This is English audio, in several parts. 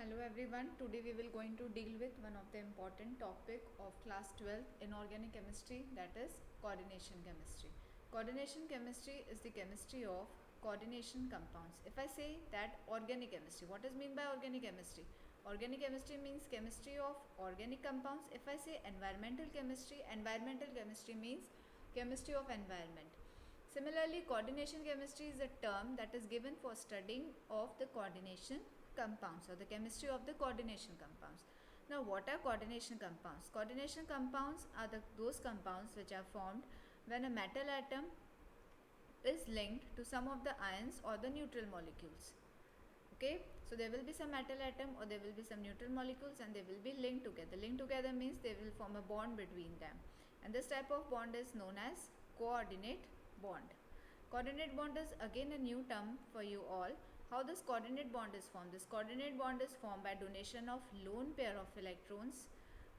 Hello everyone, today we will going to deal with one of the important topic of class 12 inorganic chemistry, that is coordination chemistry. Coordination chemistry is the chemistry of coordination compounds. If I say that organic chemistry, what is mean by organic chemistry? Organic chemistry means chemistry of organic compounds. If I say environmental chemistry means chemistry of environment. Similarly, coordination chemistry is a term that is given for studying of the coordination compounds or the chemistry of the coordination compounds. Now, what are coordination compounds? Coordination compounds are those compounds which are formed when a metal atom is linked to some of the ions or the neutral molecules. Okay, so there will be some metal atom or there will be some neutral molecules and they will be linked together. Linked together means they will form a bond between them, and this type of bond is known as coordinate bond. Coordinate bond is again a new term for you all. How this coordinate bond is formed? This coordinate bond is formed by donation of lone pair of electrons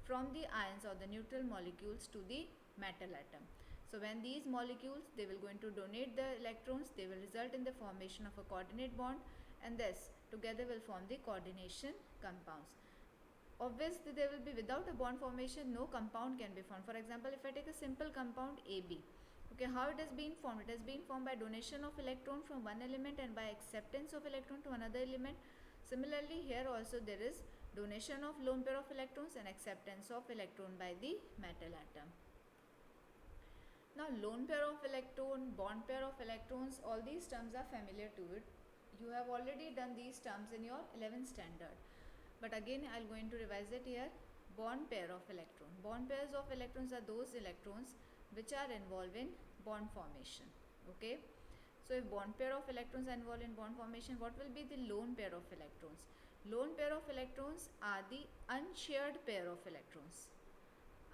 from the ions or the neutral molecules to the metal atom. So when these molecules, they will going to donate the electrons, they will result in the formation of a coordinate bond, and this together will form the coordination compounds. Obviously, there will be without a bond formation, no compound can be formed. For example, if I take a simple compound AB, okay, how it has been formed? It has been formed by donation of electron from one element and by acceptance of electron to another element. Similarly, here also there is donation of lone pair of electrons and acceptance of electron by the metal atom. Now, lone pair of electron, bond pair of electrons, all these terms are familiar to it. You have already done these terms in your 11th standard. But again, I am going to revise it here. Bond pair of electron. Bond pairs of electrons are those electrons which are involved in bond formation. Okay. So, if bond pair of electrons are involved in bond formation, what will be the lone pair of electrons? Lone pair of electrons are the unshared pair of electrons.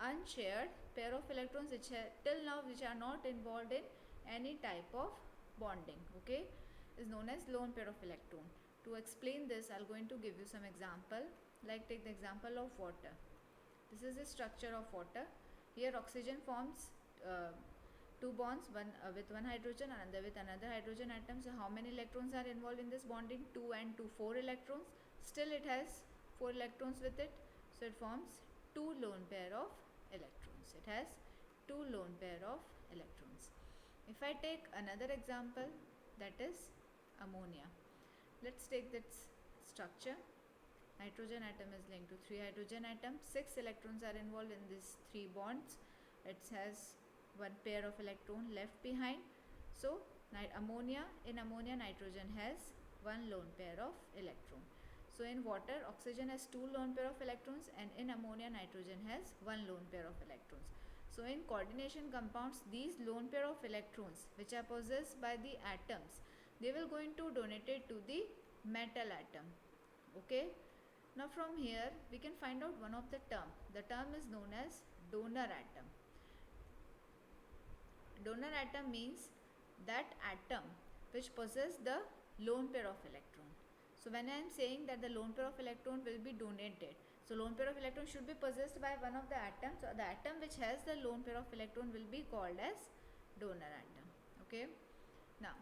Unshared pair of electrons which are till now which are not involved in any type of bonding, okay, is known as lone pair of electron. To explain this, I am going to give you some example. Like take the example of water. This is the structure of water. Here oxygen forms two bonds, one with one hydrogen, another with another hydrogen atom. So how many electrons are involved in this bonding? 2 and 2, 4 electrons. Still it has 4 electrons with it. So it forms 2 lone pair of electrons. It has 2 lone pair of electrons. If I take another example, that is ammonia. Let's take this structure. Nitrogen atom is linked to 3 hydrogen atoms. 6 electrons are involved in these 3 bonds. It has one pair of electron left behind. So in ammonia, nitrogen has one lone pair of electron. So in water, oxygen has 2 lone pair of electrons, and in ammonia, nitrogen has 1 lone pair of electrons. So in coordination compounds, these lone pair of electrons which are possessed by the atoms, they will going to donate it to the metal atom. Okay. Now from here we can find out one of the term. The term is known as donor atom. Donor atom means that atom which possesses the lone pair of electron. So when I am saying that the lone pair of electron will be donated, so lone pair of electron should be possessed by one of the atoms. So the atom which has the lone pair of electron will be called as donor atom. Okay. Now,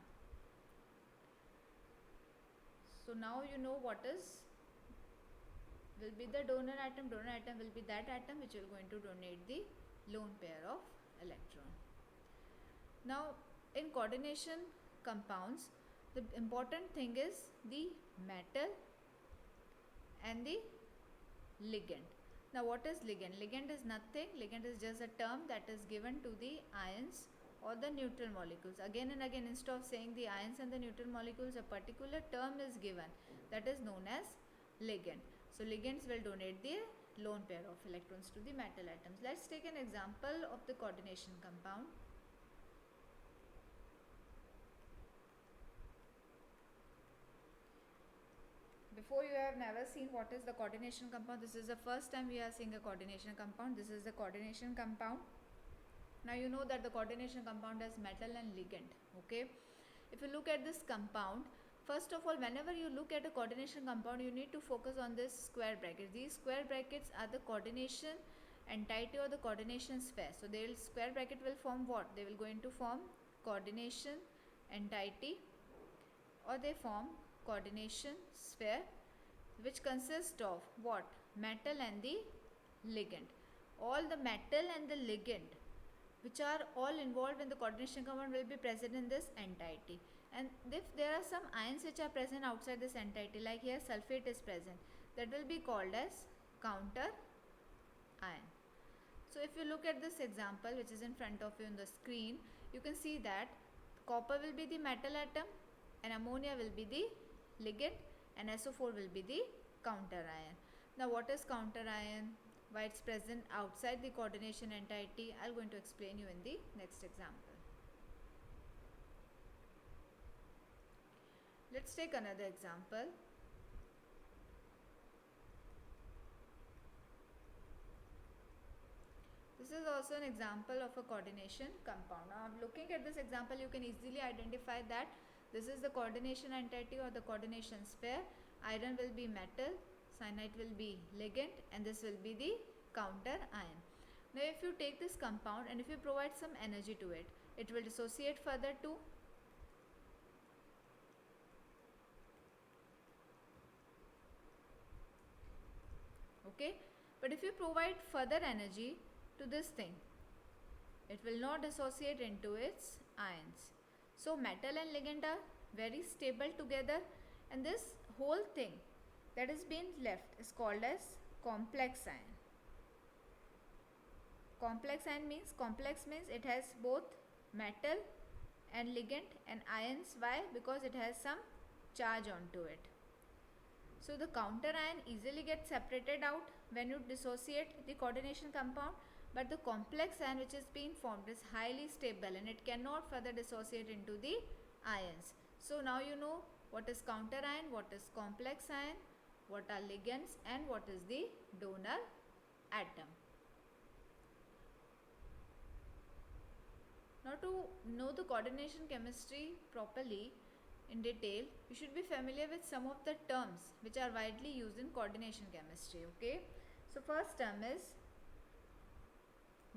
so now you know what will be the donor atom. Donor atom will be that atom which will going to donate the lone pair of electron. Now, in coordination compounds, the important thing is the metal and the ligand. Now, what is ligand? Ligand is nothing. Ligand is just a term that is given to the ions or the neutral molecules. Again and again, instead of saying the ions and the neutral molecules, a particular term is given that is known as ligand. So, ligands will donate the lone pair of electrons to the metal atoms. Let's take an example of the coordination compound. Before, you have never seen what is the coordination compound. This is the first time we are seeing a coordination compound. This is the coordination compound. Now you know that the coordination compound has metal and ligand. Okay. If you look at this compound, first of all, whenever you look at a coordination compound, you need to focus on this square bracket. These square brackets are the coordination entity or the coordination sphere. So the square bracket will form what? They will going to form coordination entity, or they form coordination sphere, which consists of what? Metal and the ligand. All the metal and the ligand which are all involved in the coordination compound will be present in this entity. And if there are some ions which are present outside this entity, like here sulfate is present, that will be called as counter ion. So if you look at this example which is in front of you on the screen, you can see that copper will be the metal atom and ammonia will be the ligand and SO4 will be the counter ion. Now what is counter ion? Why it's present outside the coordination entity? I'm going to explain you in the next example. Let's take another example. This is also an example of a coordination compound. Now, looking at this example, you can easily identify that this is the coordination entity or the coordination sphere. Iron will be metal, cyanide will be ligand, and this will be the counter ion. Now, if you take this compound and if you provide some energy to it, it will dissociate further to okay. But if you provide further energy to this thing, it will not dissociate into its ions. So metal and ligand are very stable together, and this whole thing that is being left is called as complex ion. Complex means it has both metal and ligand and ions. Why? Because it has some charge onto it. So the counter ion easily gets separated out when you dissociate the coordination compound, but the complex ion which is being formed is highly stable and it cannot further dissociate into the ions. So now you know what is counter ion, what is complex ion, what are ligands, and what is the donor atom. Now to know the coordination chemistry properly in detail, you should be familiar with some of the terms which are widely used in coordination chemistry. Okay, so first term is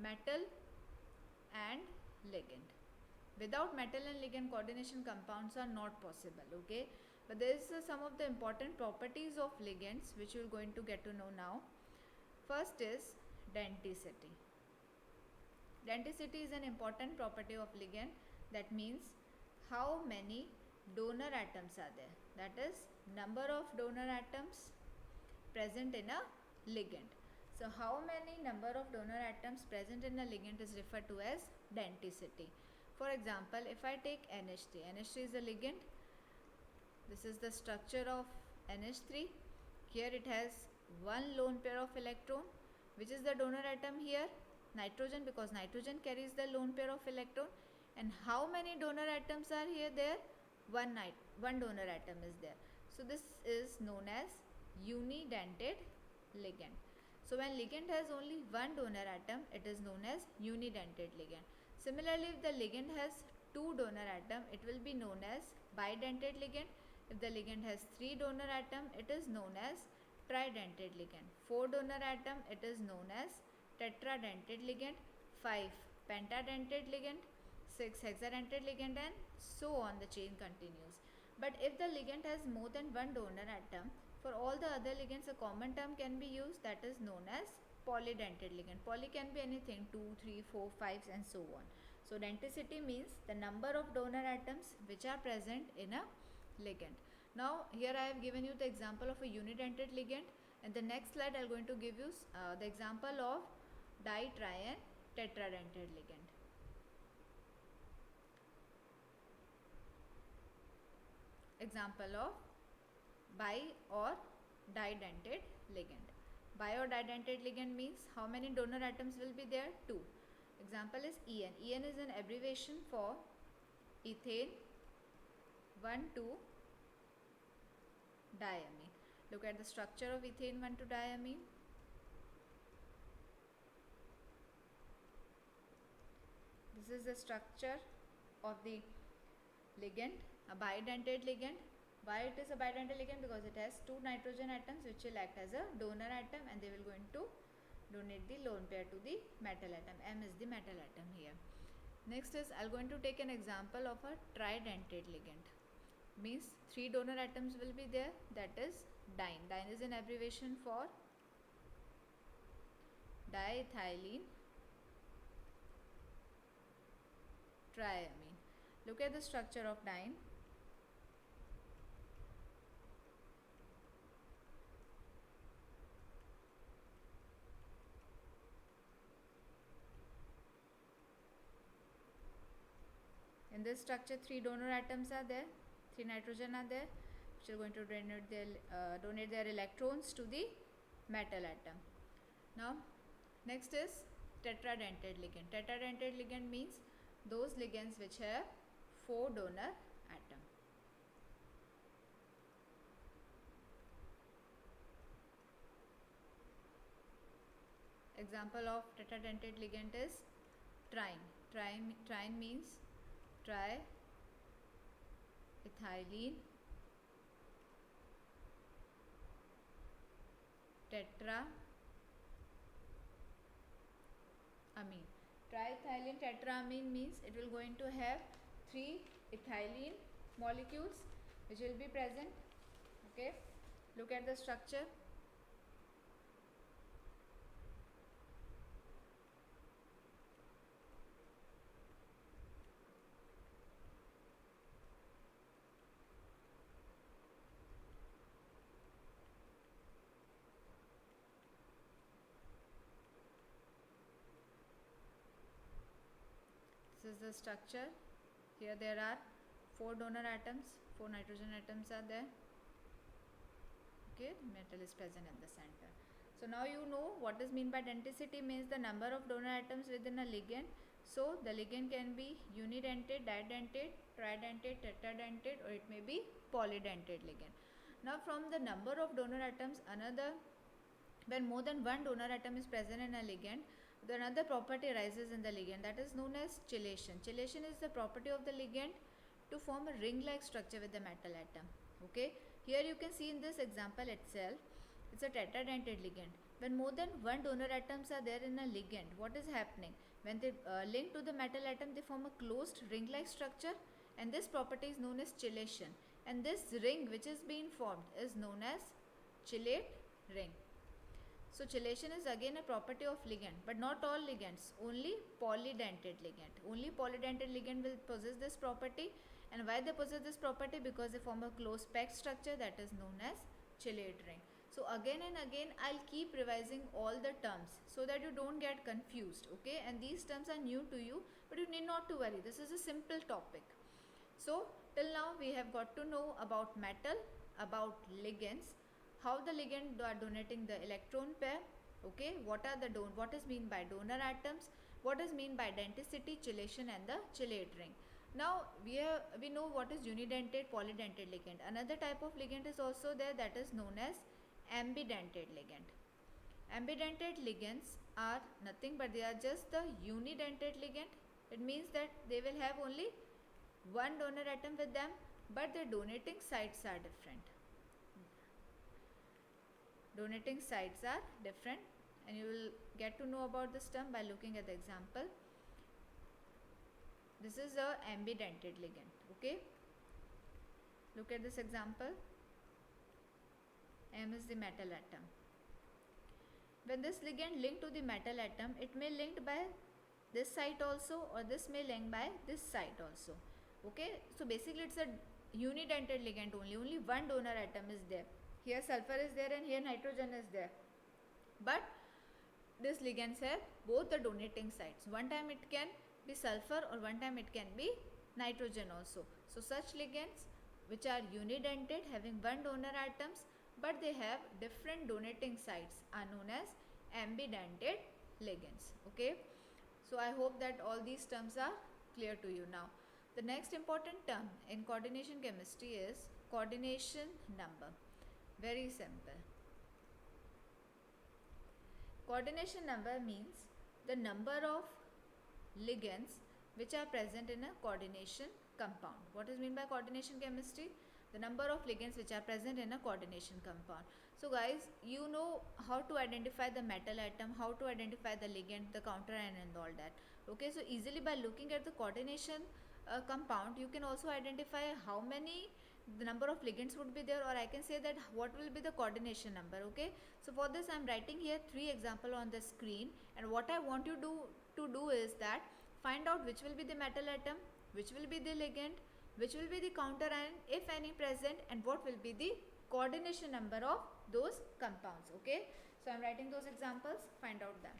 metal and ligand. Without metal and ligand, coordination compounds are not possible. Okay, but there is some of the important properties of ligands which you are going to get to know now. First is denticity. Denticity is an important property of ligand. That means how many donor atoms are there. That is number of donor atoms present in a ligand. So how many number of donor atoms present in a ligand is referred to as denticity. For example, if I take NH3, NH3 is a ligand. This is the structure of NH3. Here it has one lone pair of electron. Which is the donor atom here? Nitrogen, because nitrogen carries the lone pair of electron. And how many donor atoms are here there? One donor atom is there. So this is known as unidentate ligand. So when ligand has only one donor atom, it is known as unidentate ligand. Similarly, if the ligand has two donor atom, it will be known as bidentate ligand. If the ligand has three donor atom, it is known as tridentate ligand. 4 donor atom, it is known as tetradentate ligand. 5 pentadentate ligand. 6 hexadentate ligand, and so on the chain continues. But if the ligand has more than one donor atom, for all the other ligands a common term can be used, that is known as polydentate ligand. Poly can be anything, 2, 3, 4, 5 and so on. So denticity means the number of donor atoms which are present in a ligand. Now here I have given you the example of a unidentate ligand, and the next slide I am going to give you the example of di, tri and tetradentate ligand. Example of bi or didentate ligand. Bi or didentate ligand means how many donor atoms will be there? 2. Example is EN. EN is an abbreviation for ethane 1,2-diamine. Look at the structure of ethane 1,2-diamine. This is the structure of the ligand, a bidentate ligand. Why it is a bidentate ligand? Because it has 2 nitrogen atoms which will act as a donor atom, and they will going to donate the lone pair to the metal atom. M is the metal atom here. Next is I am going to take an example of a tridentate ligand. Means 3 donor atoms will be there, that is Diene. Diene is an abbreviation for diethylene triamine. Look at the structure of diene. In this structure, 3 donor atoms are there, 3 nitrogen are there, which are going to donate their electrons to the metal atom. Now, next is tetradentate ligand. Tetradentate ligand means those ligands which have 4 donor atom. Example of tetradentate ligand is trine. Trine means triethylene tetraamine. Triethylene tetraamine means it will going to have 3 ethylene molecules which will be present. Okay, look at the structure. This is the structure. Here there are 4 donor atoms, 4 nitrogen atoms are there. Okay, metal is present at the center. So now you know what is mean by denticity means the number of donor atoms within a ligand. So the ligand can be unidentate, didentate, tridentate, tetradentate, or it may be polydentate ligand. Now from the number of donor atoms, when more than one donor atom is present in a ligand, the another property arises in the ligand, that is known as chelation. Chelation is the property of the ligand to form a ring-like structure with the metal atom. Okay, here you can see in this example itself, it's a tetradentate ligand. When more than one donor atoms are there in a ligand, what is happening? When they link to the metal atom, they form a closed ring-like structure, and this property is known as chelation. And this ring which is being formed is known as chelate ring. So chelation is again a property of ligand, but not all ligands, only polydentate ligand. Only polydentate ligand will possess this property. And why they possess this property? Because they form a closed packed structure that is known as chelate ring. So again and again I'll keep revising all the terms so that you don't get confused, okay? And these terms are new to you, but you need not to worry. This is a simple topic. So till now we have got to know about metal, about ligands, how the ligand are donating the electron pair, okay, what is mean by donor atoms, what is mean by denticity, chelation, and the chelate ring. Now we know what is unidentate, polydentate ligand. Another type of ligand is also there, that is known as ambidentate ligand. Ambidentate ligands are nothing but they are just the unidentate ligand. It means that they will have only one donor atom with them, but their donating sites are different. Donating sites are different, and you will get to know about this term by looking at the example. This is a ambidentate ligand. Okay, look at this example. M is the metal atom. When this ligand linked to the metal atom, it may linked by this site also, or this may link by this site also. Okay, so basically it's a unidentate ligand only one donor atom is there. Here sulfur is there and here nitrogen is there, but this ligands have both the donating sites. One time it can be sulfur or one time it can be nitrogen also. So such ligands which are unidentate having one donor atoms but they have different donating sites are known as ambidentate ligands. Okay, so I hope that all these terms are clear to you now. The next important term in coordination chemistry is coordination number. Very simple. Coordination number means the number of ligands which are present in a coordination compound. What is meant by coordination chemistry? The number of ligands which are present in a coordination compound. So guys, you know how to identify the metal atom, how to identify the ligand, the counter ion and all that. Okay, so easily by looking at the coordination compound, you can also identify how many the number of ligands would be there, or I can say that what will be the coordination number. Okay, so for this I am writing here 3 example on the screen, and what I want you to do is that find out which will be the metal atom, which will be the ligand, which will be the counter ion if any present, and what will be the coordination number of those compounds. Okay, so I am writing those examples, find out them.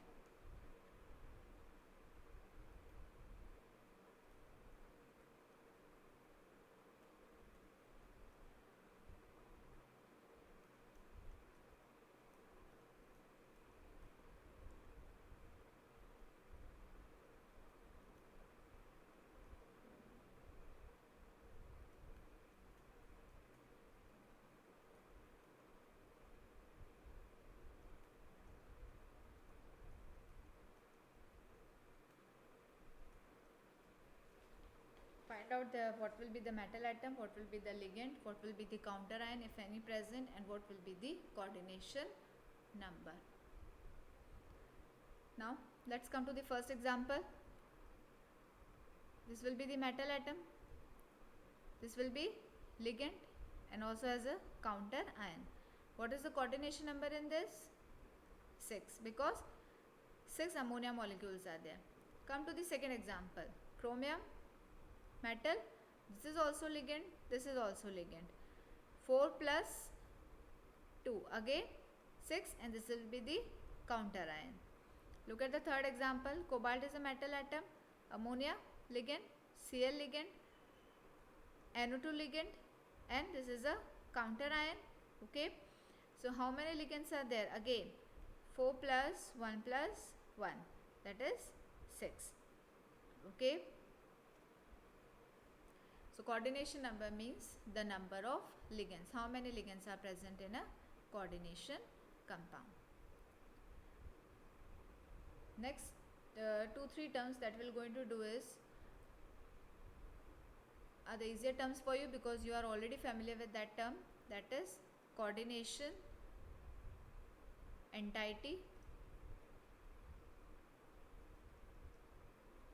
Find out what will be the metal atom, what will be the ligand, what will be the counter ion if any present, and what will be the coordination number. Now let's come to the first example. This will be the metal atom, this will be ligand, and also as a counter ion. What is the coordination number in this? 6, because 6 ammonia molecules are there. Come to the second example. Chromium, metal, this is also ligand, this is also ligand. 4 plus 2, again 6, and this will be the counter ion. Look at the third example. Cobalt is a metal atom, ammonia ligand, Cl ligand, NO2 ligand, and this is a counter ion. Okay, so how many ligands are there? Again 4 plus 1 plus 1, that is 6. Okay, so coordination number means the number of ligands, how many ligands are present in a coordination compound. Next 2-3 terms that we're going to do are the easier terms for you because you are already familiar with that term, that is coordination entity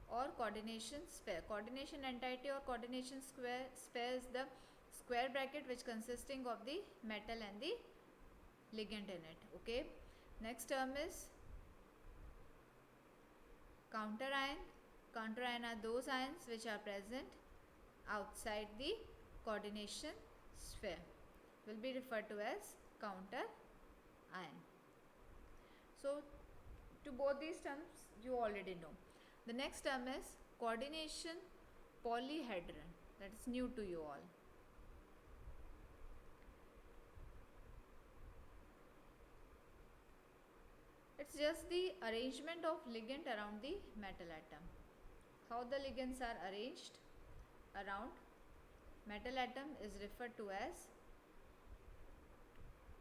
or coordination sphere. Coordination entity or coordination sphere is the square bracket which consisting of the metal and the ligand in it. Okay, next term is counter ion. Counter ion are those ions which are present outside the coordination sphere, will be referred to as counter ion. So to both these terms you already know. The next term is coordination polyhedron, that is new to you all. It's just the arrangement of ligand around the metal atom. How the ligands are arranged around metal atom is referred to as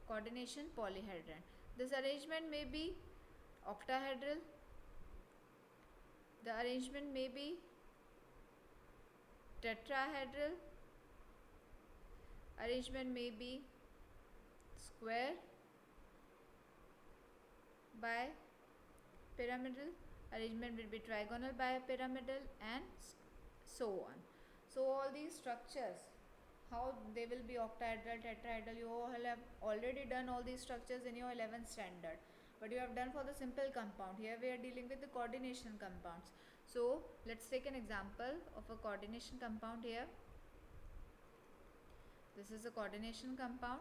coordination polyhedron. This arrangement may be octahedral, the arrangement may be tetrahedral, arrangement may be square, bipyramidal, arrangement will be trigonal, bipyramidal, and so on. So all these structures, how they will be octahedral, tetrahedral, you all have already done all these structures in your 11th standard, but you have done for the simple compound. Here we are dealing with the coordination compounds. So let's take an example of a coordination compound here. This is a coordination compound.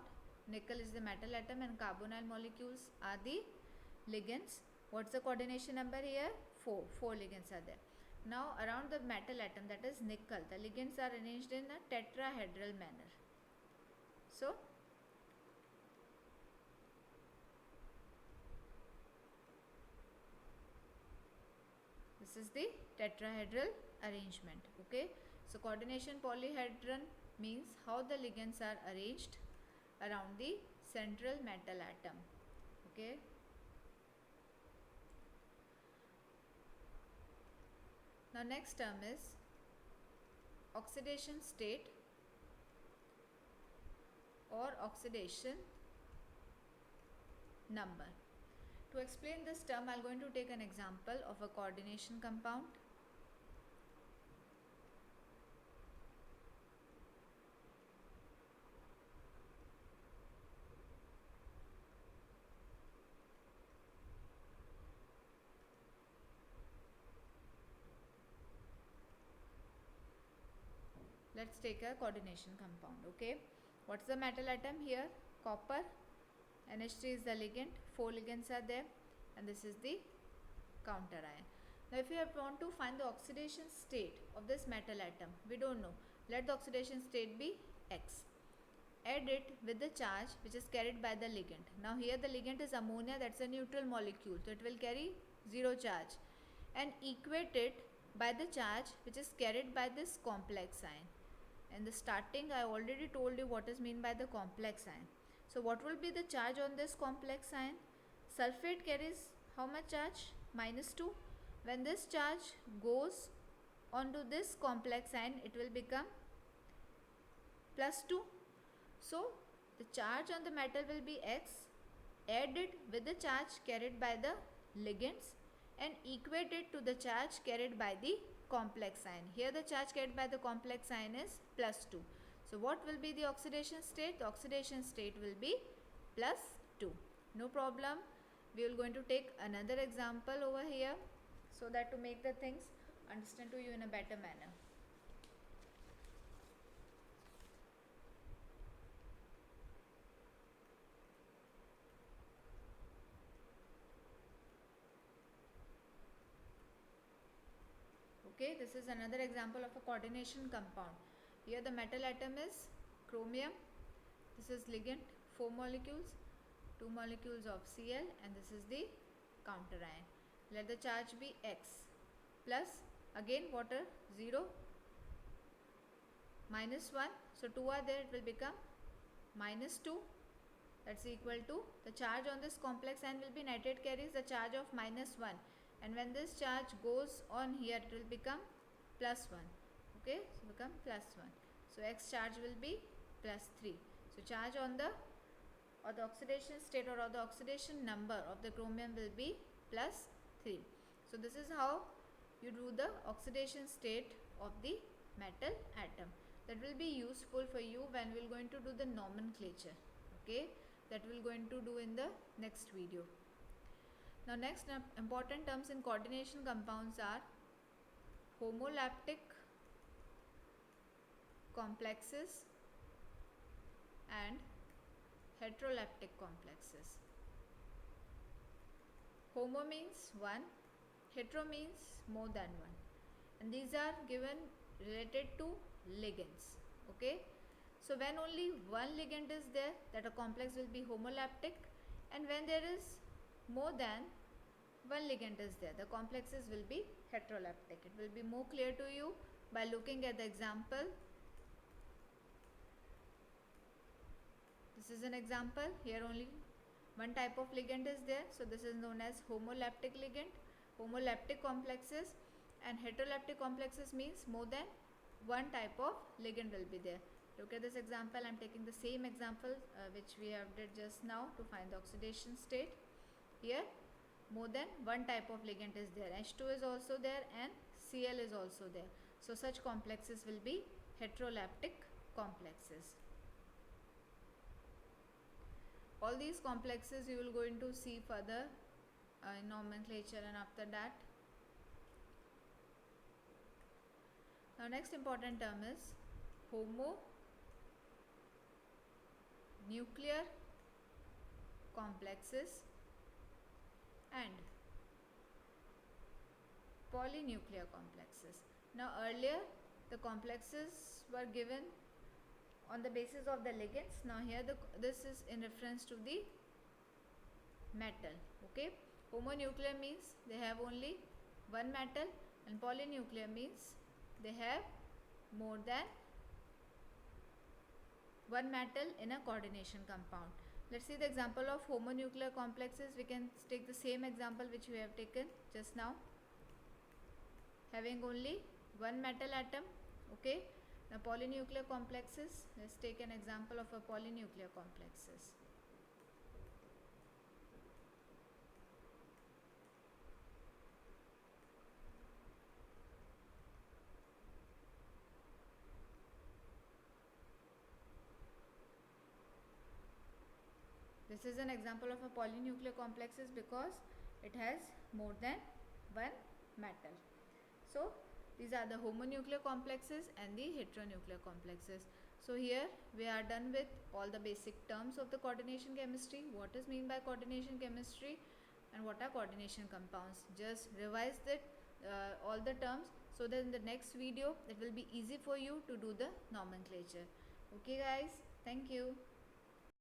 Nickel is the metal atom and carbonyl molecules are the ligands. What's the coordination number here? 4. 4 ligands are there. Now around the metal atom, that is nickel, the ligands are arranged in a tetrahedral manner. So this is the tetrahedral arrangement. Okay, so coordination polyhedron means how the ligands are arranged around the central metal atom. Okay, now next term is oxidation state or oxidation number. To explain this term, I am going to take an example of a coordination compound. let's take a coordination compound. Okay, what's the metal atom here? Copper. NH3 is the ligand, 4 ligands are there, and this is the counter ion. Now if you want to find the oxidation state of this metal atom, we don't know, let the oxidation state be X. Add it with the charge which is carried by the ligand. Now here the ligand is ammonia, that's a neutral molecule, so it will carry 0 charge, and equate it by the charge which is carried by this complex ion. In the starting I already told you what is meant by the complex ion. So what will be the charge on this complex ion? Sulfate carries how much charge? -2. When this charge goes onto this complex ion, it will become +2. So the charge on the metal will be X. Add it with the charge carried by the ligands and equate it to the charge carried by the complex ion. Here the charge carried by the complex ion is +2. So what will be the oxidation state? The oxidation state will be +2. No problem. We will going to take another example over here so that to make the things understand to you in a better manner. Okay, this is another example of a coordination compound. Here the metal atom is chromium. This is ligand, 4 molecules, 2 molecules of Cl, and this is the counter ion. Let the charge be X. Plus again water, 0, -1. So 2 are there, it will become -2. That's equal to the charge on this complex ion will be nitrate carries the charge of -1, and when this charge goes on here it will become +1. Okay, so become +1. So X charge will be +3. So charge on the oxidation state or the oxidation number of the chromium will be +3. So this is how you do the oxidation state of the metal atom. That will be useful for you when we are going to do the nomenclature. Okay, that we are going to do in the next video. Now next important terms in coordination compounds are homolaptic complexes and heterolaptic complexes. Homo means one, hetero means more than one, and these are given related to ligands. Okay, so when only one ligand is there, that a complex will be homolaptic, and when there is more than one ligand is there, the complexes will be heterolaptic. It will be more clear to you by looking at the example. This is an example. Here only one type of ligand is there, so this is known as homolaptic ligand. Homolaptic complexes and heterolaptic complexes means more than one type of ligand will be there. Look at this example. I am taking the same example which we have did just now to find the oxidation state. Here more than one type of ligand is there. H2 is also there and Cl is also there. So such complexes will be heterolaptic complexes. All these complexes you will going to see further in nomenclature, and after that. Now next important term is homonuclear complexes and polynuclear complexes. Now earlier the complexes were given on the basis of the ligands. Now here this is in reference to the metal. Okay, homonuclear means they have only one metal, and polynuclear means they have more than one metal in a coordination compound. Let's see the example of homonuclear complexes. We can take the same example which we have taken just now, having only one metal atom. Okay, now polynuclear complexes, let's take an example of a polynuclear complexes. This is an example of a polynuclear complexes because it has more than one metal. So These are the homonuclear complexes and the heteronuclear complexes. So here we are done with all the basic terms of the coordination chemistry. What is mean by coordination chemistry and what are coordination compounds. Just revise that all the terms, so that in the next video it will be easy for you to do the nomenclature. Okay guys, thank you.